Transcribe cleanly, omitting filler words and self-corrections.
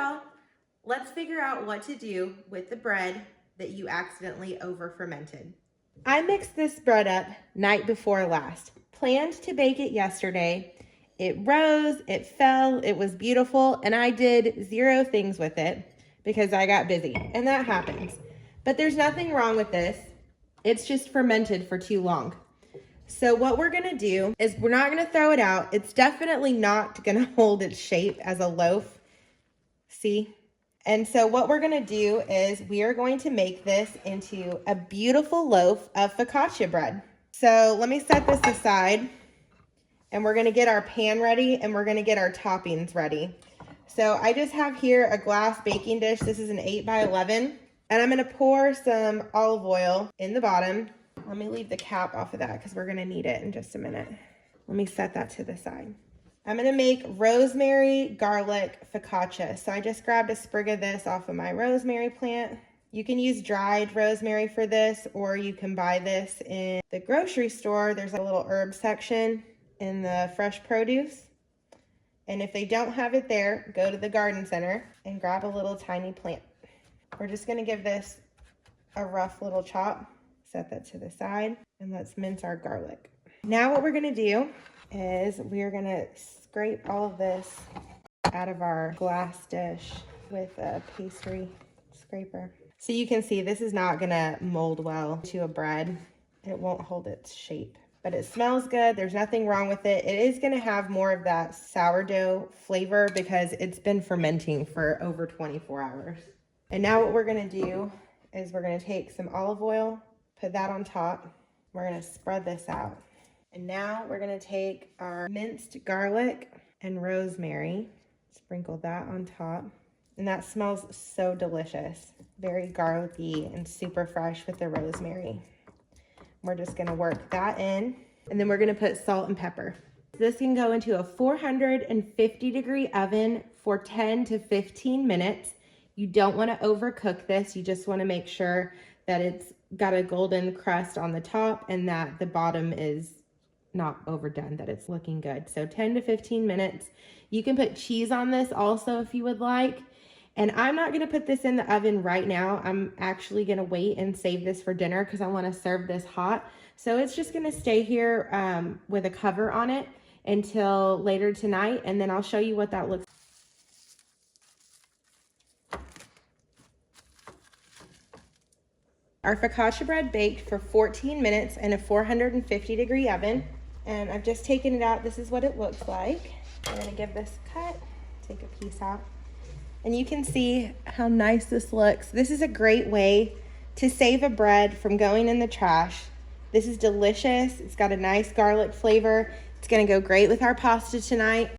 y'all. Let's figure out what to do with the bread that you accidentally over-fermented. I mixed this bread up night before last. Planned to bake it yesterday. It rose, it fell, it was beautiful, and I did 0 things with it because I got busy, and that happens. But there's nothing wrong with this. It's just fermented for too long. So what we're gonna do is we're not gonna throw it out. It's definitely not gonna hold its shape as a loaf. See? And so what we're gonna do is we are going to make this into a beautiful loaf of focaccia bread. So let me set this aside and we're gonna get our pan ready and we're gonna get our toppings ready. So I just have here a glass baking dish. This is an 8 by 11. And I'm gonna pour some olive oil in the bottom. Let me leave the cap off of that because we're gonna need it in just a minute. Let me set that to the side. I'm gonna make rosemary garlic focaccia. So I just grabbed a sprig of this off of my rosemary plant. You can use dried rosemary for this, or you can buy this in the grocery store. There's a little herb section in the fresh produce. And if they don't have it there, go to the garden center and grab a little tiny plant. We're just gonna give this a rough little chop. Set that to the side and let's mince our garlic. Now what we're gonna do is we're gonna scrape all of this out of our glass dish with a pastry scraper. So you can see this is not gonna mold well to a bread. It won't hold its shape, but it smells good. There's nothing wrong with it. It is gonna have more of that sourdough flavor because it's been fermenting for over 24 hours. And now what we're gonna do is we're gonna take some olive oil, put that on top. We're gonna spread this out. And now we're gonna take our minced garlic and rosemary, sprinkle that on top. And that smells so delicious. Very garlicky and super fresh with the rosemary. We're just gonna work that in. And then we're gonna put salt and pepper. This can go into a 450-degree oven for 10 to 15 minutes. You don't wanna overcook this. You just wanna make sure that it's got a golden crust on the top and that the bottom is not overdone, that it's looking good. So 10 to 15 minutes. You can put cheese on this also if you would like. And I'm not gonna put this in the oven right now. I'm actually gonna wait and save this for dinner because I wanna serve this hot. So it's just gonna stay here with a cover on it until later tonight. And then I'll show you what that looks like. Our focaccia bread baked for 14 minutes in a 450-degree oven. And I've just taken it out. This is what it looks like. I'm gonna give this a cut, take a piece out. And you can see how nice this looks. This is a great way to save a bread from going in the trash. This is delicious. It's got a nice garlic flavor. It's gonna go great with our pasta tonight.